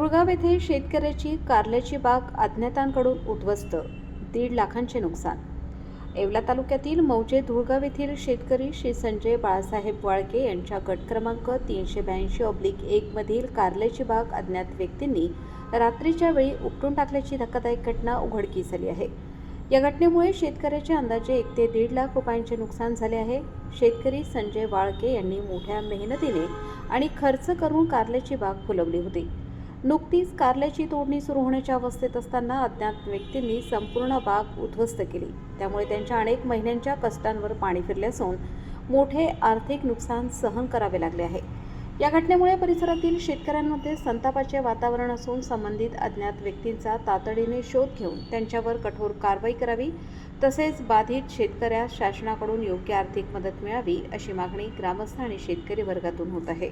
धुळगाव येथे शेतकऱ्याची कारल्याची बाग अज्ञातांकडून उद्ध्वस्त, 1.5 लाखांचे नुकसान। येवला तालुक्यातील मौजे धुळगाव येथील शेतकरी श्री संजय बाळासाहेब वाळके यांच्या गट क्रमांक 382/1 मधील कारल्याची बाग अज्ञात व्यक्तींनी रात्रीच्या वेळी उपटून टाकल्याची धक्कादायक घटना उघडकीस आली आहे। या घटनेमुळे शेतकऱ्याचे अंदाजे 1 ते 1.5 लाख रुपयांचे नुकसान झाले आहे। शेतकरी संजय वाळके यांनी मोठ्या मेहनतीने आणि खर्च करून कारल्याची बाग फुलवली होती। नुकतीच कारल्याची तोडणी सुरू होण्याच्या अवस्थेत असताना अज्ञात व्यक्तींनी संपूर्ण बाग उद्ध्वस्त केली। त्यामुळे त्यांच्या अनेक महिन्यांच्या कष्टांवर पाणी फिरले असून मोठे आर्थिक नुकसान सहन करावे लागले आहे। या घटनेमुळे परिसरातील शेतकऱ्यांमध्ये संतापाचे वातावरण असून संबंधित अज्ञात व्यक्तींचा तातडीने शोध घेऊन त्यांच्यावर कठोर कारवाई करावी, तसेच बाधित शेतकऱ्यास शासनाकडून योग्य आर्थिक मदत मिळावी अशी मागणी ग्रामस्थ आणि शेतकरी वर्गातून होत आहे।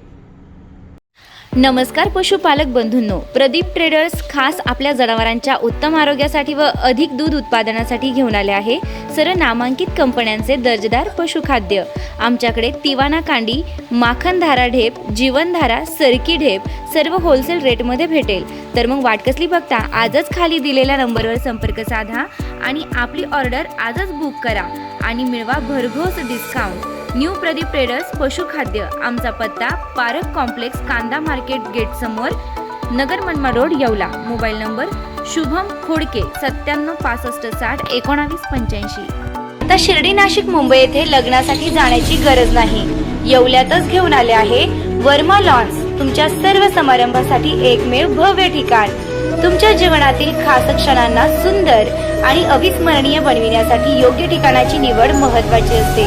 नमस्कार पशुपालक बंधूंनो, प्रदीप ट्रेडर्स खास आपल्या जनावरांच्या उत्तम आरोग्यासाठी व अधिक दूध उत्पादनासाठी घेऊन आले आहे सर्व नामांकित कंपन्यांचे दर्जेदार पशुखाद्य। आमच्याकडे तिवाना कांडी, माखनधारा ढेप, जीवनधारा, सरकी ढेप सर्व होलसेल रेटमध्ये भेटेल। तर मग वाट कसली बघता, आजच खाली दिलेल्या नंबरवर संपर्क साधा आणि आपली ऑर्डर आजच बुक करा आणि मिळवा भरघोस डिस्काउंट। न्यू प्रदीप ट्रेडर्स पशुखाद्य, आमचा पत्ता पारक कॉम्प्लेक्स, कांदा मार्केट गेट समोर, Nagar Manmad road, Yeola. Mobile number Shubham Khodke 9765601985। आता शिर्डी, नाशिक, मुंबई येथे लग्नासाठी जाण्याची गरज नाही, येवल्यातच घेऊन आले आहे वर्मा लॉन्स, तुमच्या सर्व समारंभासाठी एकमेव भव्य ठिकाण। तुमच्या जीवनातील खास क्षणांना सुंदर आणि अविस्मरणीय बनविण्यासाठी योग्य ठिकाणाची निवड महत्त्वाची असते।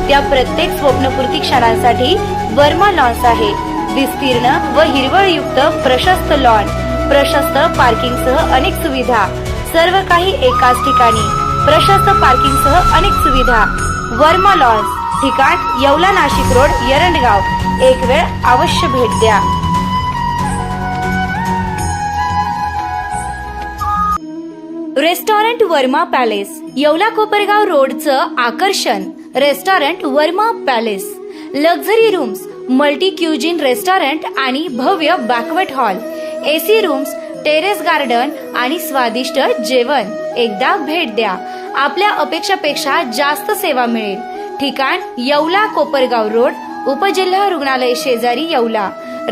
त्या प्रत्येक स्वप्नपूर्ती क्षणांसाठी वर्मा लॉन्स आहे। विस्तीर्ण व हिरवळयुक्त प्रशस्त लॉन, प्रशस्त पार्किंगसह अनेक सुविधा, सर्व काही एकाच ठिकाणी, प्रशस्त पार्किंगसह अनेक सुविधा। वर्मा लॉन्स, ठिकाण येवला, नाशिक रोड, एरंडगाव। एक वेळ अवश्य भेट द्या। रेस्टॉरंट वर्मा पॅलेस, येवला कोपरगाव रोडचं आकर्षण। Restaurant Verma palace, luxury rooms, multi cuisine restaurant आणि भव्य banquet hall, AC rooms, terrace garden आणि स्वादिष्ट जेवण। एकदा भेट द्या, आपल्या अपेक्षापेक्षा जास्त सेवा मिळेल। ठिकाण येवला कोपरगाव रोड, उपजिल्हा रुग्णालय शेजारी, येवला।